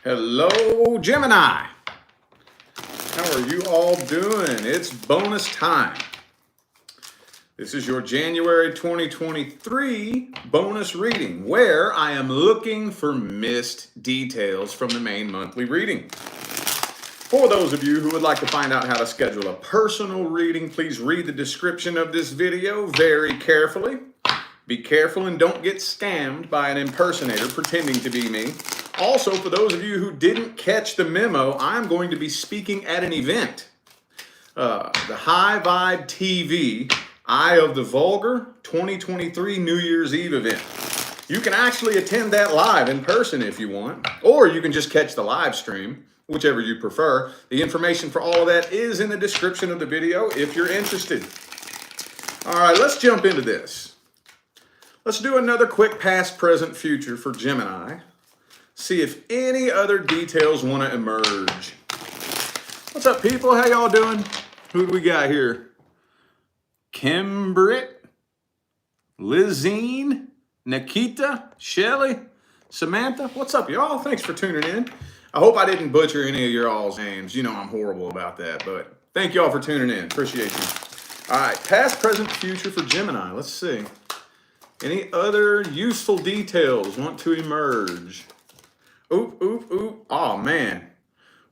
Hello, Gemini. How are you all doing? It's bonus time. This is your January 2023 bonus reading where I am looking for missed details from the main monthly reading. For those of you who would like to find out how to schedule a personal reading, please read the description of this video very carefully. Be careful and don't get scammed by an impersonator pretending to be me. Also, for those of you who didn't catch the memo, I'm going to be speaking at an event. The High Vibe TV Eye of the Vulgar 2023 New Year's Eve event. You can actually attend that live in person if you want, or you can just catch the live stream, whichever you prefer. The information for all of that is in the description of the video if you're interested. All right, let's jump into this. Let's do another quick past, present, future for Gemini. See if any other details want to emerge. What's up, people? How y'all doing? Who do we got here? Kimbritt, Lizine, Nikita, Shelly, Samantha. What's up, y'all? Thanks for tuning in. I hope I didn't butcher any of your all's names. You know I'm horrible about that, but thank y'all for tuning in. Appreciate you. All right, past, present, future for Gemini. Let's see. Any other useful details want to emerge? Oop, oop, oop. Oh, man.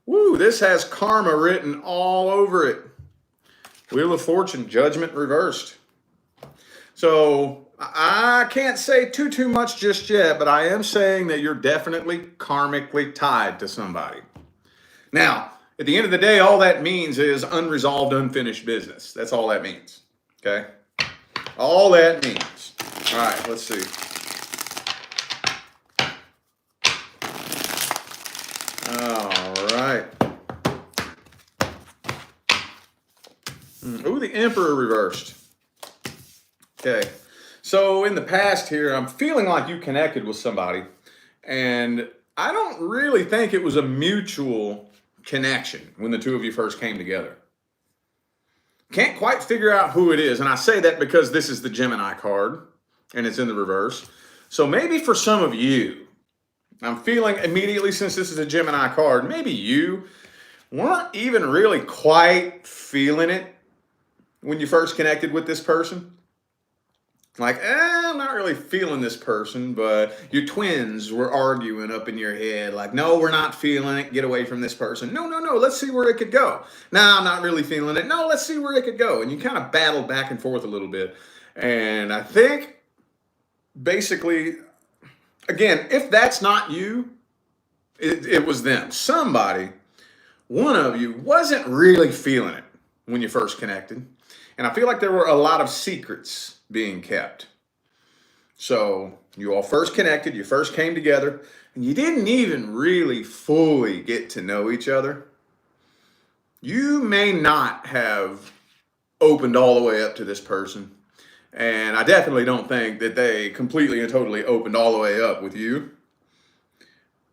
Woo, this has karma written all over it. Wheel of Fortune, judgment reversed. So I can't say too much just yet, but I am saying that you're definitely karmically tied to somebody. Now, at the end of the day, all that means is unresolved, unfinished business. That's all that means, okay? All that means. All right, let's see. All right. Ooh, the Emperor reversed. Okay. So in the past here, I'm feeling like you connected with somebody, and I don't really think it was a mutual connection when the two of you first came together. Can't quite figure out who it is, and I say that because this is the Gemini card, and it's in the reverse. So maybe for some of you, I'm feeling immediately, since this is a Gemini card, maybe you weren't even really quite feeling it when you first connected with this person. Like, I'm not really feeling this person, but your twins were arguing up in your head, like, no, we're not feeling it, get away from this person. No, let's see where it could go. No, I'm not really feeling it. No, let's see where it could go. And you kind of battled back and forth a little bit. And I think, basically, again, if that's not you, it was them. Somebody, one of you, wasn't really feeling it when you first connected. And I feel like there were a lot of secrets being kept. So you all first connected, you first came together, and you didn't even really fully get to know each other. You may not have opened all the way up to this person. And I definitely don't think that they completely and totally opened all the way up with you.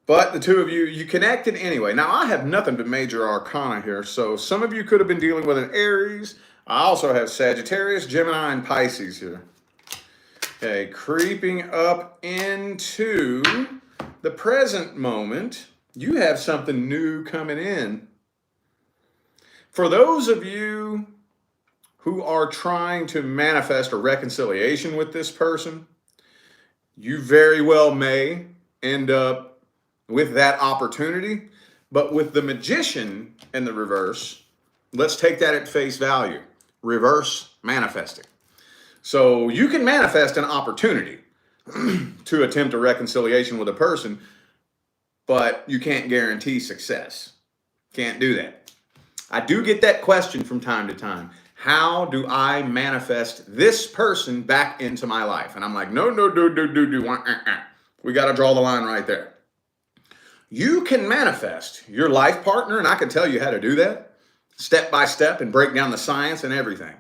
But the two of you, you connected anyway. Now, I have nothing but major arcana here. So some of you could have been dealing with an Aries. I also have Sagittarius, Gemini, and Pisces here. Okay, creeping up into the present moment, you have something new coming in. For those of you who are trying to manifest a reconciliation with this person, you very well may end up with that opportunity. But with the Magician in the reverse, let's take that at face value. Reverse manifesting. So you can manifest an opportunity to attempt a reconciliation with a person, but you can't guarantee success. Can't do that. I do get that question from time to time. How do I manifest this person back into my life? And I'm like, no. We got to draw the line right there. You can manifest your life partner, and I can tell you how to do that step by step and break down the science and everything.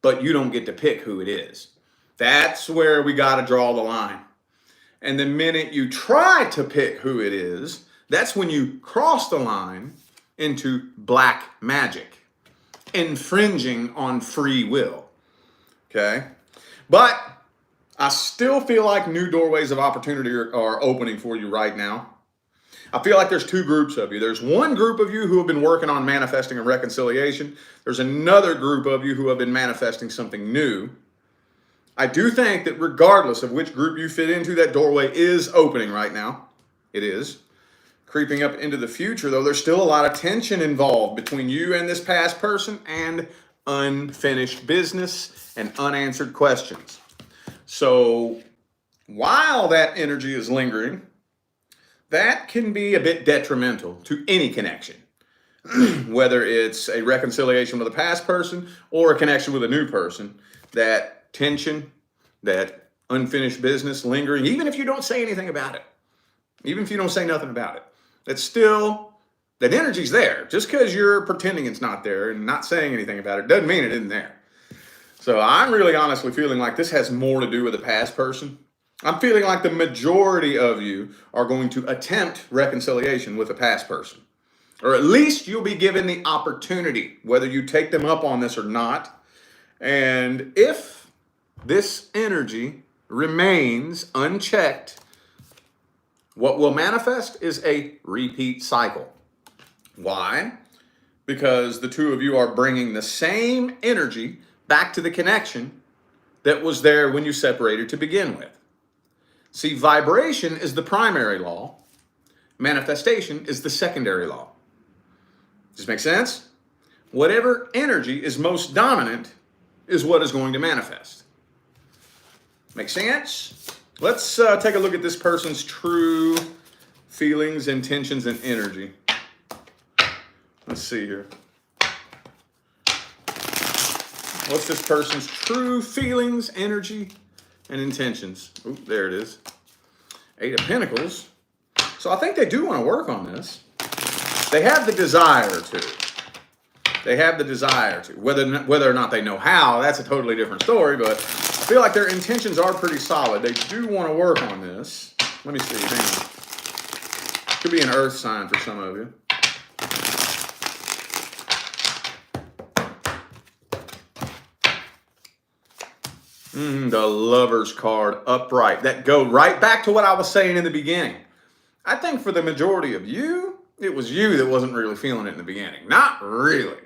But you don't get to pick who it is. That's where we got to draw the line. And the minute you try to pick who it is, that's when you cross the line into black magic, infringing on free will. Okay? But I still feel like new doorways of opportunity are opening for you right now. I feel like there's two groups of you. There's one group of you who have been working on manifesting a reconciliation. There's another group of you who have been manifesting something new. I do think that regardless of which group you fit into, that doorway is opening right now. It is. Creeping up into the future, though, there's still a lot of tension involved between you and this past person and unfinished business and unanswered questions. So while that energy is lingering, that can be a bit detrimental to any connection, whether it's a reconciliation with a past person or a connection with a new person. That tension, that unfinished business lingering, even if you don't say anything about it, even if you don't say nothing about it, that's still, that energy's there. Just because you're pretending it's not there and not saying anything about it doesn't mean it isn't there. So I'm really honestly feeling like this has more to do with the past person. I'm feeling like the majority of you are going to attempt reconciliation with a past person. Or at least you'll be given the opportunity, whether you take them up on this or not. And if this energy remains unchecked, what will manifest is a repeat cycle. Why? Because the two of you are bringing the same energy back to the connection that was there when you separated to begin with. See, vibration is the primary law. Manifestation is the secondary law. Does this make sense? Whatever energy is most dominant is what is going to manifest. Make sense? Let's take a look at this person's true feelings, intentions, and energy. Let's see here. What's this person's true feelings, energy, and intentions? Oh, there it is. 8 of Pentacles. So I think they do want to work on this. They have the desire to. They have the desire to. Whether or not they know how, that's a totally different story, but I feel like their intentions are pretty solid. They do want to work on this. Let me see. Hang on. Could be an earth sign for some of you. The Lover's card upright. That go right back to what I was saying in the beginning. I think for the majority of you, it was you that wasn't really feeling it in the beginning. Not really.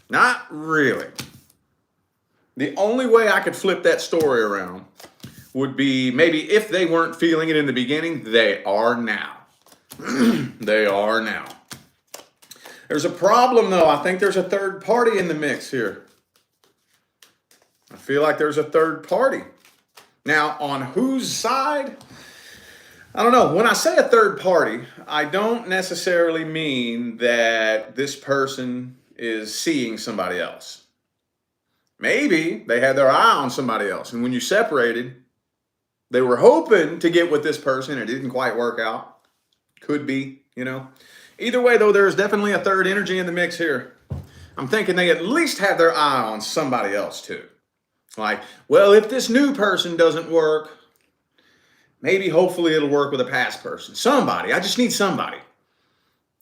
Not really. The only way I could flip that story around would be maybe if they weren't feeling it in the beginning, they are now. They are now. There's a problem though. I think there's a third party in the mix here. I feel like there's a third party. Now, on whose side? I don't know. When I say a third party, I don't necessarily mean that this person is seeing somebody else. Maybe they had their eye on somebody else. And when you separated, they were hoping to get with this person. It didn't quite work out. Could be, you know. Either way, though, there's definitely a third energy in the mix here. I'm thinking they at least have their eye on somebody else, too. Like, well, if this new person doesn't work, maybe hopefully it'll work with a past person. Somebody. I just need somebody.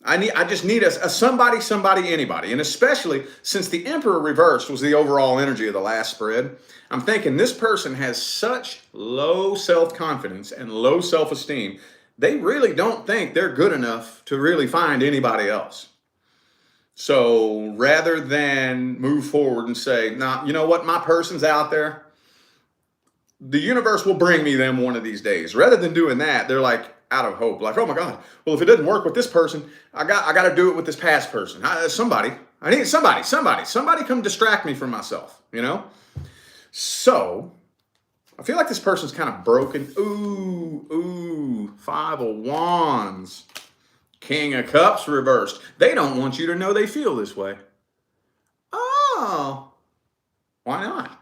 I just need a somebody, anybody. And especially since the Emperor reversed was the overall energy of the last spread, I'm thinking this person has such low self-confidence and low self-esteem, they really don't think they're good enough to really find anybody else. So rather than move forward and say, nah, you know what, my person's out there, the universe will bring me them one of these days. Rather than doing that, they're like out of hope. Like, oh my God, well, if it doesn't work with this person, I got to do it with this past person. I need somebody come distract me from myself, you know? So I feel like this person's kind of broken. Ooh, 5 of Wands. King of Cups reversed. They don't want you to know they feel this way. Oh, why not?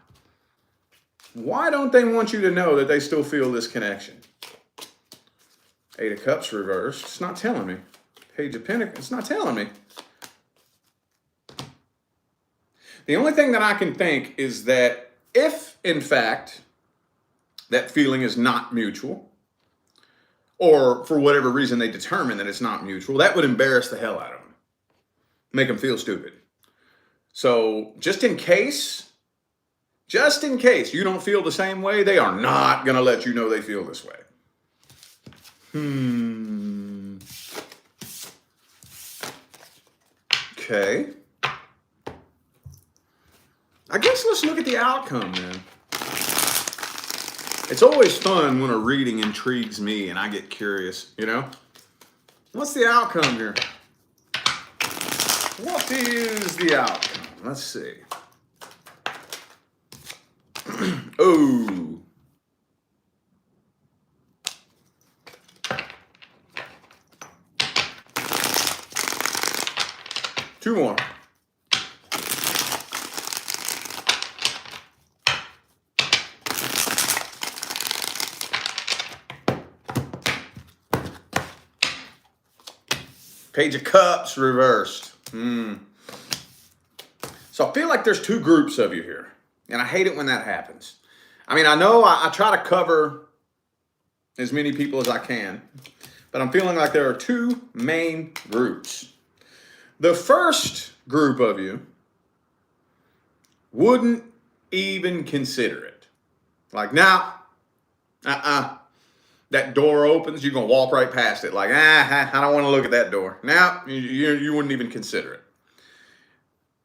Why don't they want you to know that they still feel this connection? 8 of Cups reversed. It's not telling me. Page of Pentacles. It's not telling me. The only thing that I can think is that if, in fact, that feeling is not mutual, or for whatever reason they determine that it's not mutual, that would embarrass the hell out of them. Make them feel stupid. So just in case you don't feel the same way, they are not going to let you know they feel this way. Okay. I guess let's look at the outcome then. It's always fun when a reading intrigues me and I get curious, you know? What's the outcome here? What is the outcome? Let's see. Oh. Two more. Page of Cups reversed. So I feel like there's two groups of you here. And I hate it when that happens. I mean, I know I try to cover as many people as I can. But I'm feeling like there are two main groups. The first group of you wouldn't even consider it. Like, nah, that door opens, you're going to walk right past it. Like, I don't want to look at that door. Now, you wouldn't even consider it.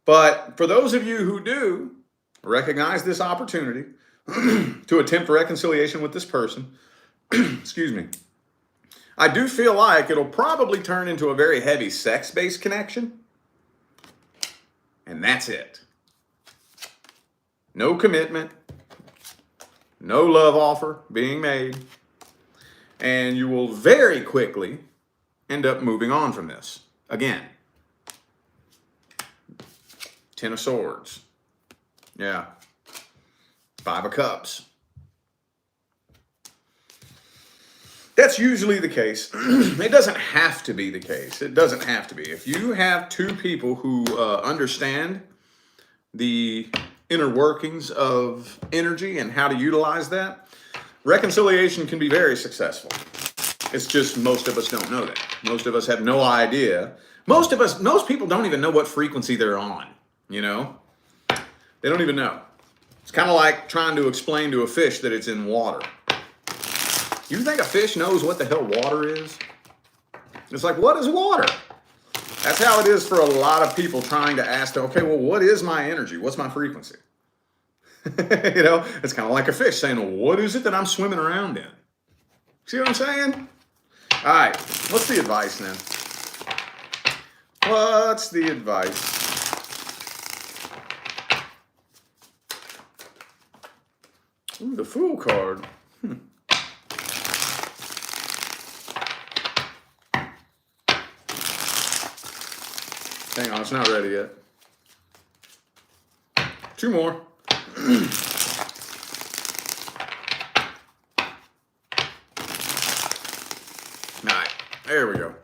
But for those of you who do recognize this opportunity to attempt reconciliation with this person, excuse me, I do feel like it'll probably turn into a very heavy sex-based connection. And that's it. No commitment, no love offer being made, and you will very quickly end up moving on from this. Again, Ten of Swords. Yeah. Five of Cups. That's usually the case. It doesn't have to be the case. It doesn't have to be. If you have two people who understand the inner workings of energy and how to utilize that, reconciliation can be very successful. It's just most of us don't know that. Most of us have no idea. Most people don't even know what frequency they're on, you know? They don't even know. It's kind of like trying to explain to a fish that it's in water. You think a fish knows what the hell water is? It's like, what is water? That's how it is for a lot of people trying to ask, okay, well, what is my energy? What's my frequency? You know, it's kind of like a fish saying, well, what is it that I'm swimming around in? See what I'm saying? All right, what's the advice then? What's the advice? Ooh, the Fool card. Hang on, it's not ready yet. Two more. All right, there we go.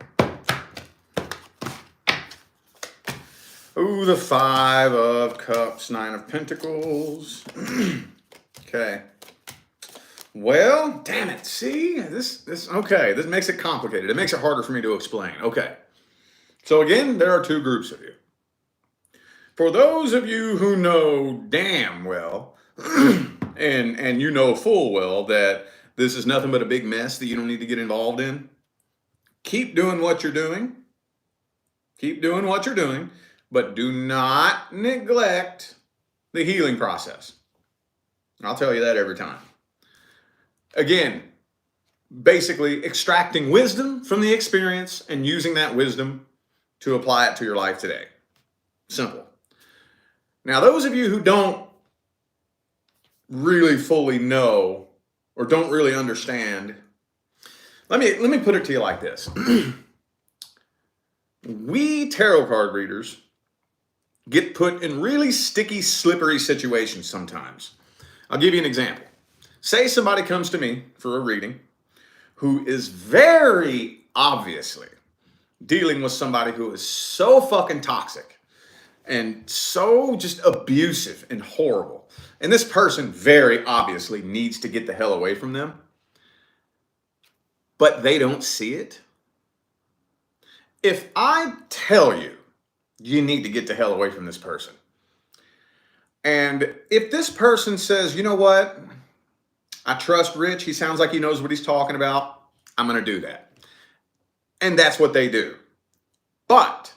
Ooh, the Five of Cups, Nine of Pentacles. Okay. Well, damn it. See, okay, this makes it complicated. It makes it harder for me to explain. Okay. So again, there are two groups of you. For those of you who know damn well, and you know full well that this is nothing but a big mess that you don't need to get involved in, keep doing what you're doing. Keep doing what you're doing, but do not neglect the healing process. I'll tell you that every time. Again, basically extracting wisdom from the experience and using that wisdom to apply it to your life today. Simple. Now, those of you who don't really fully know or don't really understand, let me put it to you like this. We tarot card readers get put in really sticky, slippery situations sometimes. I'll give you an example. Say somebody comes to me for a reading who is very obviously dealing with somebody who is so fucking toxic and so just abusive and horrible. And this person very obviously needs to get the hell away from them, but they don't see it. If I tell you, you need to get the hell away from this person, and if this person says, you know what, I trust Rich, he sounds like he knows what he's talking about, I'm going to do that. And that's what they do. But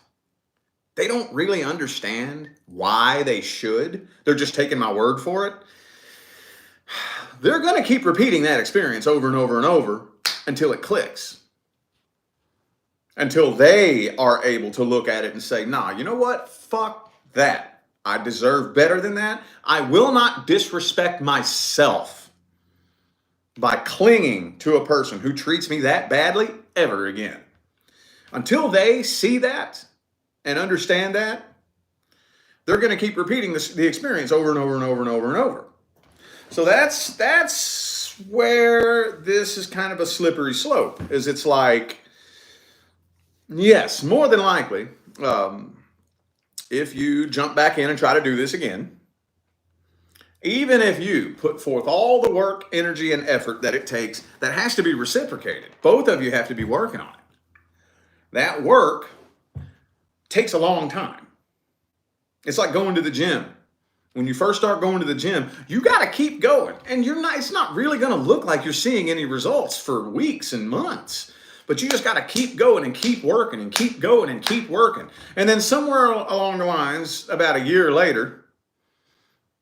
they don't really understand why they should. They're just taking my word for it. They're going to keep repeating that experience over and over and over until it clicks. Until they are able to look at it and say, nah, you know what? Fuck that. I deserve better than that. I will not disrespect myself by clinging to a person who treats me that badly ever again. Until they see that and understand that, they're going to keep repeating the experience over and over and over and over and over. So that's where this is kind of a slippery slope. Is it's like, yes, more than likely, if you jump back in and try to do this again, even if you put forth all the work, energy, and effort that it takes, that has to be reciprocated. Both of you have to be working on it. That work takes a long time. It's like going to the gym. When you first start going to the gym, you got to keep going. And it's not really going to look like you're seeing any results for weeks and months. But you just got to keep going and keep working and keep going and keep working. And then somewhere along the lines, about a year later,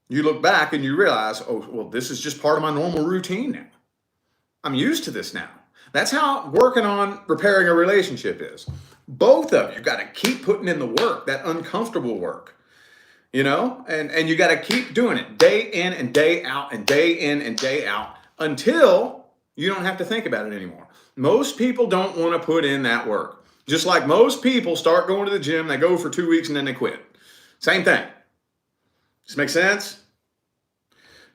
you look back and you realize, oh, well, this is just part of my normal routine now. I'm used to this now. That's how working on repairing a relationship is. Both of you got to keep putting in the work, that uncomfortable work, and you got to keep doing it day in and day out and day in and day out until you don't have to think about it anymore. Most people don't want to put in that work. Just like most people start going to the gym, they go for 2 weeks and then they quit. Same thing. Does this make sense?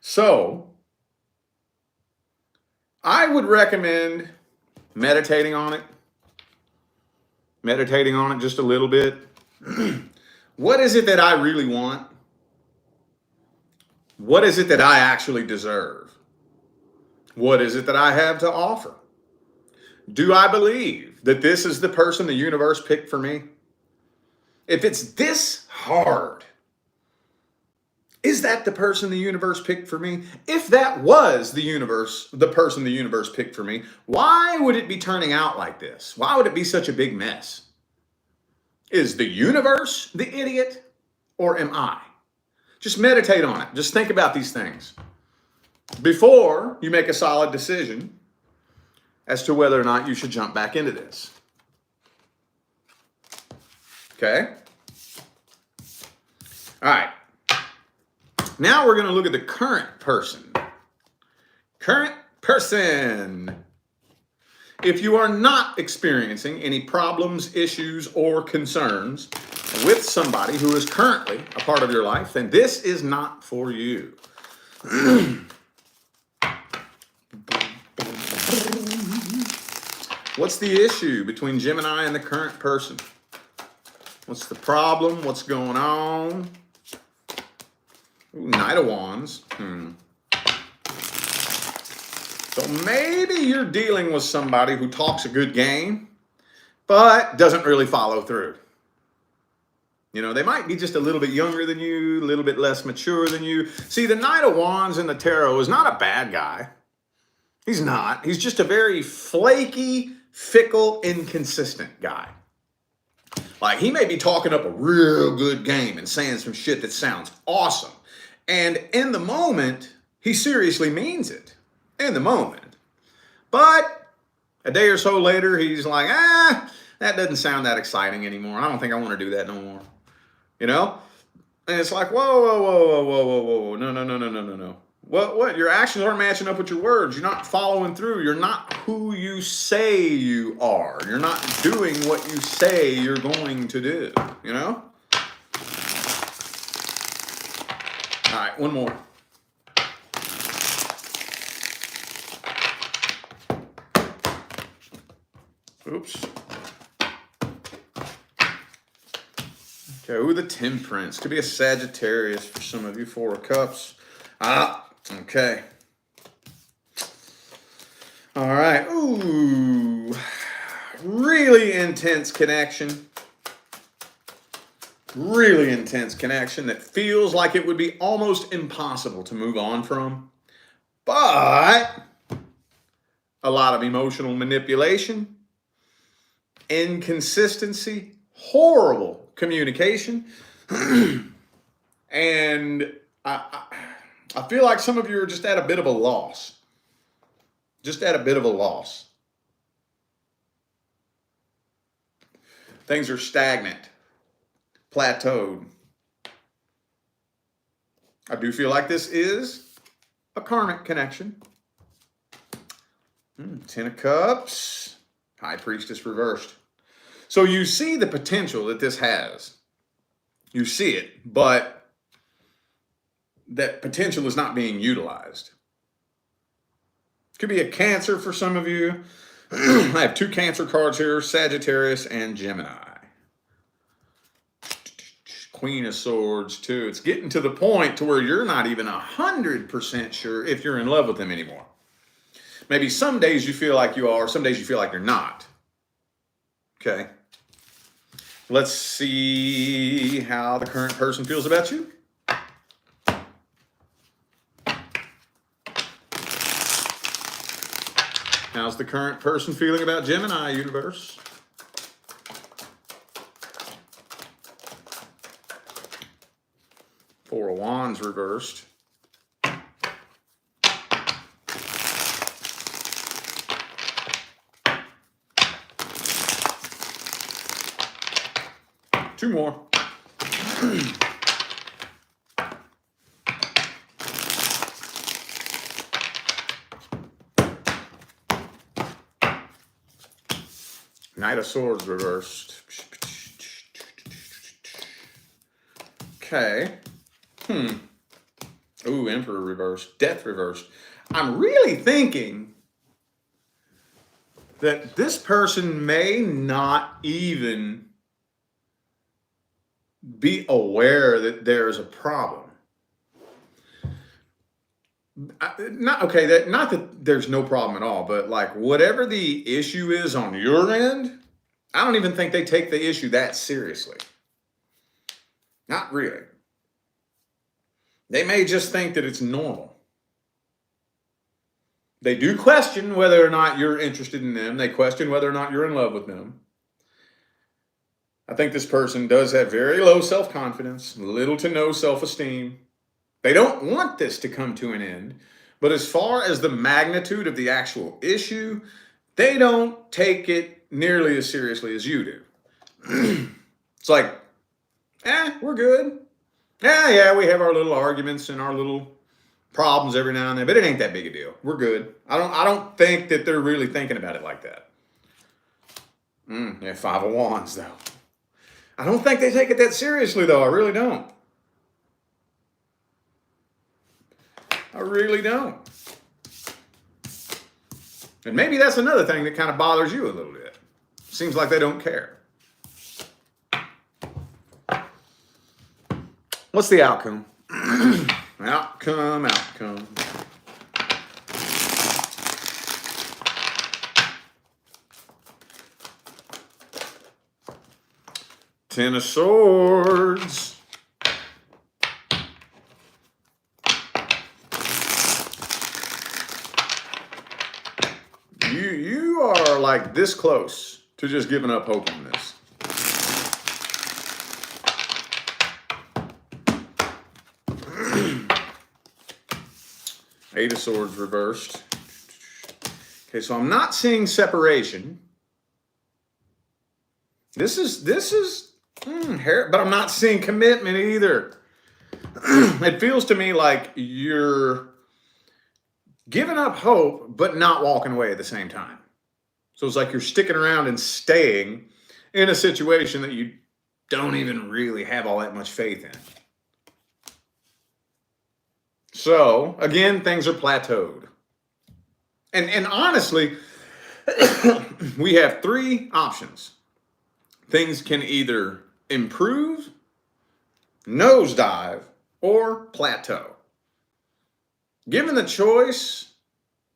So, I would recommend meditating on it just a little bit. What is it that I really want? What is it that I actually deserve? What is it that I have to offer? Do I believe that this is the person the universe picked for me? If it's this hard, is that the person the universe picked for me? If that was the person the universe picked for me, why would it be turning out like this? Why would it be such a big mess? Is the universe the idiot, or am I? Just meditate on it. Just think about these things before you make a solid decision as to whether or not you should jump back into this. Okay? All right. Now we're going to look at the current person. Current person. If you are not experiencing any problems, issues, or concerns with somebody who is currently a part of your life, then this is not for you. What's the issue between Gemini and the current person? What's the problem? What's going on? Ooh, Knight of Wands. So maybe you're dealing with somebody who talks a good game, but doesn't really follow through. They might be just a little bit younger than you, a little bit less mature than you. See, the Knight of Wands in the tarot is not a bad guy. He's not. He's just a very flaky, fickle, inconsistent guy. Like, he may be talking up a real good game and saying some shit that sounds awesome. And in the moment, he seriously means it. In the moment. But a day or so later, he's like, that doesn't sound that exciting anymore. I don't think I want to do that no more. And it's like, whoa. No. What? Your actions aren't matching up with your words. You're not following through. You're not who you say you are. You're not doing what you say you're going to do. All right, one more. Oops. Okay, ooh, the Temperance. Could be a Sagittarius for some of you. 4 of Cups. Okay. All right. Ooh. Really intense connection. Really intense connection that feels like it would be almost impossible to move on from. But a lot of emotional manipulation, inconsistency, horrible communication, and I feel like some of you are just at a bit of a loss. Just at a bit of a loss. Things are stagnant, plateaued. I do feel like this is a karmic connection. Ten of Cups, High Priestess reversed. So you see the potential that this has. You see it, but that potential is not being utilized. Could be a Cancer for some of you. I have 2 Cancer cards here, Sagittarius and Gemini. Queen of Swords too. It's getting to the point to where you're not even 100% sure if you're in love with them anymore. Maybe some days you feel like you are, some days you feel like you're not. Okay. Let's see how the current person feels about you. How's the current person feeling about Gemini, universe? Four of Wands reversed. Two more. Knight of Swords reversed. Okay. Ooh, Emperor reversed. Death reversed. I'm really thinking that this person may not even be aware that there's a problem. Not that there's no problem at all, but like whatever the issue is on your end, I don't even think they take the issue that seriously. Not really. They may just think that it's normal. They do question whether or not you're interested in them. They question whether or not you're in love with them. I think this person does have very low self-confidence, little to no self-esteem. They don't want this to come to an end, but as far as the magnitude of the actual issue, they don't take it nearly as seriously as you do. It's like, we're good. Yeah, we have our little arguments and our little problems every now and then, but it ain't that big a deal. We're good. I don't think that they're really thinking about it like that. Yeah, Five of Wands though. I don't think they take it that seriously though. I really don't. I really don't. And maybe that's another thing that kind of bothers you a little bit. Seems like they don't care. What's the outcome? Outcome. Ten of Swords. You are like this close to just giving up hope on this. Eight of Swords reversed. Okay, so I'm not seeing separation. This is but I'm not seeing commitment either. It feels to me like you're giving up hope, but not walking away at the same time. So it's like you're sticking around and staying in a situation that you don't even really have all that much faith in. So, again, things are plateaued. And honestly, we have 3 options. Things can either improve, nosedive, or plateau. Given the choice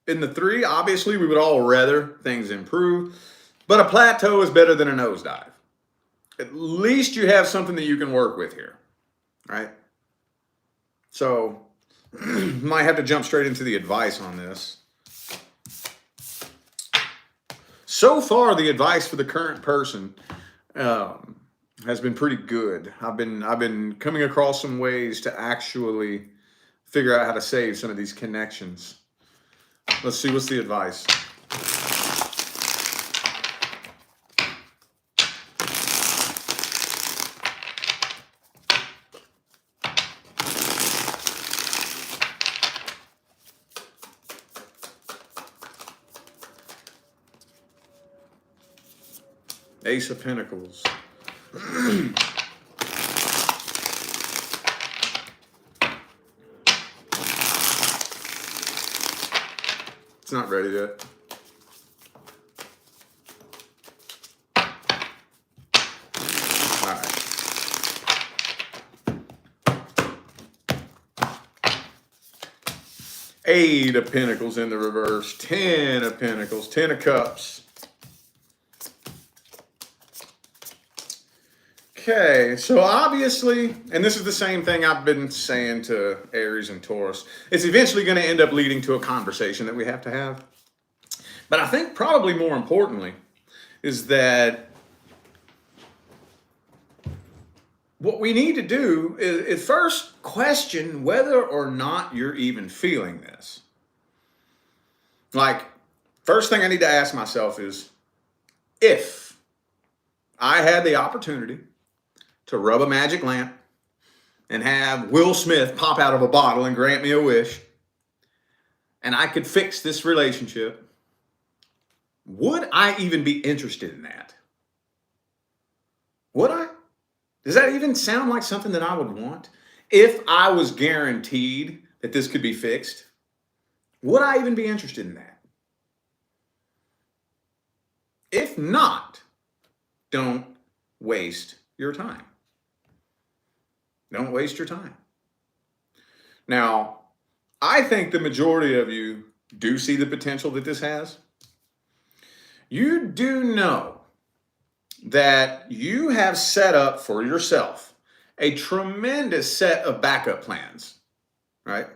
in the 3, obviously we would all rather things improve, but a plateau is better than a nosedive. At least you have something that you can work with here, right? So, might have to jump straight into the advice on this. so far the advice for the current person has been pretty good. I've been coming across some ways to actually figure out how to save some of these connections. Let's see, what's the advice? Ace of Pentacles. It's not ready yet. All right. Eight of Pentacles in the reverse. 10 of Pentacles. 10 of Cups. Okay, so obviously, and this is the same thing I've been saying to Aries and Taurus, it's eventually going to end up leading to a conversation that we have to have. But I think probably more importantly is that what we need to do is first question whether or not you're even feeling this. Like, first thing I need to ask myself is, if I had the opportunity to rub a magic lamp and have Will Smith pop out of a bottle and grant me a wish, and I could fix this relationship, would I even be interested in that? Would I? Does that even sound like something that I would want? If I was guaranteed that this could be fixed, would I even be interested in that? If not, don't waste your time. Don't waste your time. Now, I think the majority of you do see the potential that this has. You do know that you have set up for yourself a tremendous set of backup plans, right?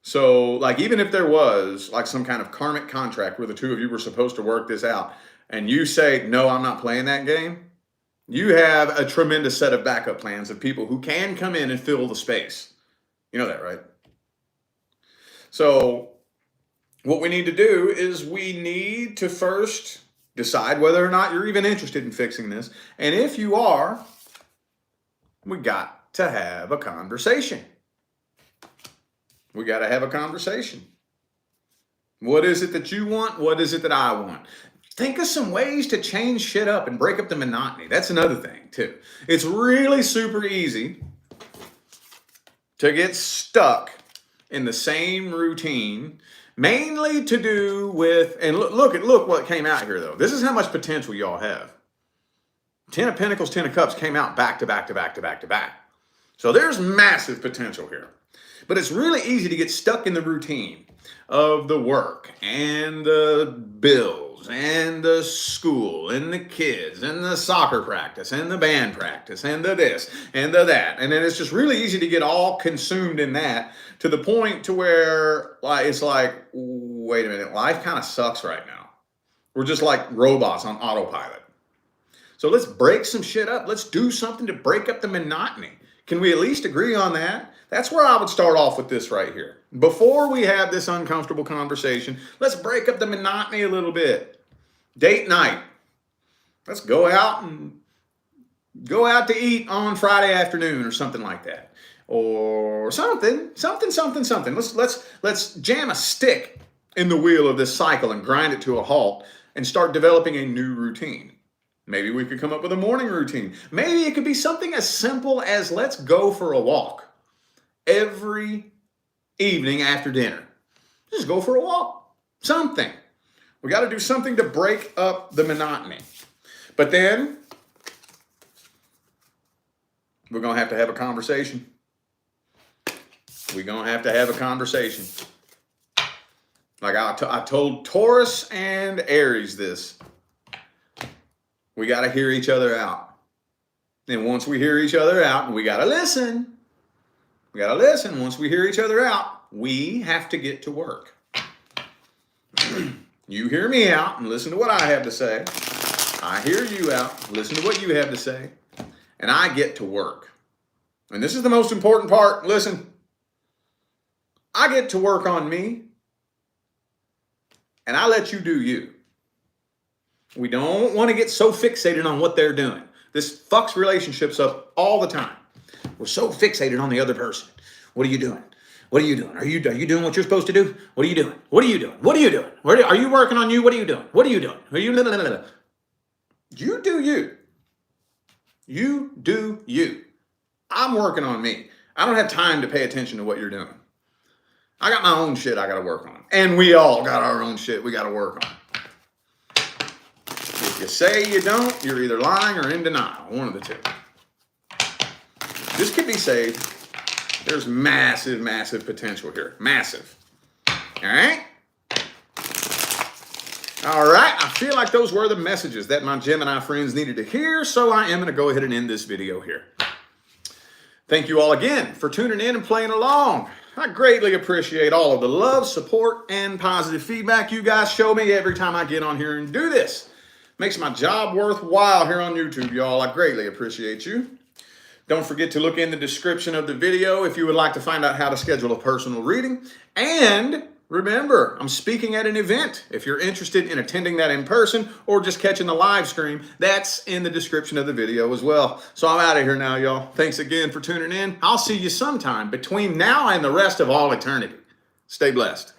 So, like, even if there was like some kind of karmic contract where the two of you were supposed to work this out, and you say, no, I'm not playing that game, you have a tremendous set of backup plans of people who can come in and fill the space. You know that, right? So what we need to do is we need to first decide whether or not you're even interested in fixing this. And if you are, we got to have a conversation. We got to have a conversation. What is it that you want? What is it that I want? Think of some ways to change shit up and break up the monotony. That's another thing, too. It's really super easy to get stuck in the same routine, mainly to do with, and look what came out here, though. This is how much potential y'all have. 10 of Pentacles, 10 of Cups came out back to back to back to back to back. So there's massive potential here. But it's really easy to get stuck in the routine of the work and the bills and the school and the kids and the soccer practice and the band practice and the this and the that. And then it's just really easy to get all consumed in that to the point to where it's like, wait a minute, life kind of sucks right now. We're just like robots on autopilot. So let's break some shit up. Let's do something to break up the monotony. Can we at least agree on that? That's where I would start off with this right here. Before we have this uncomfortable conversation, let's break up the monotony a little bit. Date night. Let's go out to eat on Friday afternoon or something like that. Or something. Let's jam a stick in the wheel of this cycle and grind it to a halt and start developing a new routine. Maybe we could come up with a morning routine. Maybe it could be something as simple as let's go for a walk every evening after dinner. Just go for a walk. Something. We got to do something to break up the monotony. But then we're going to have a conversation. We're going to have a conversation. Like I told Taurus and Aries this. We got to hear each other out. And once we hear each other out, we got to listen. Once we hear each other out, we have to get to work. You hear me out and listen to what I have to say. I hear you out, listen to what you have to say, and I get to work. And this is the most important part. Listen, I get to work on me, and I let you do you. We don't want to get so fixated on what they're doing. This fucks relationships up all the time. We're so fixated on the other person. What are you doing? What are you doing? Are you doing what you're supposed to do? What are you doing? What are you doing? What are you doing? Are you working on you? What are you doing? What are you doing? Are you? You do you. You do you. I'm working on me. I don't have time to pay attention to what you're doing. I got my own shit I got to work on. And we all got our own shit we got to work on. If you say you don't, you're either lying or in denial. One of the two. This could be saved. There's massive, massive potential here. Massive. All right? All right. I feel like those were the messages that my Gemini friends needed to hear, so I am going to go ahead and end this video here. Thank you all again for tuning in and playing along. I greatly appreciate all of the love, support, and positive feedback you guys show me every time I get on here and do this. Makes my job worthwhile here on YouTube, y'all. I greatly appreciate you. Don't forget to look in the description of the video if you would like to find out how to schedule a personal reading. And remember, I'm speaking at an event. If you're interested in attending that in person or just catching the live stream, that's in the description of the video as well. So I'm out of here now, y'all. Thanks again for tuning in. I'll see you sometime between now and the rest of all eternity. Stay blessed.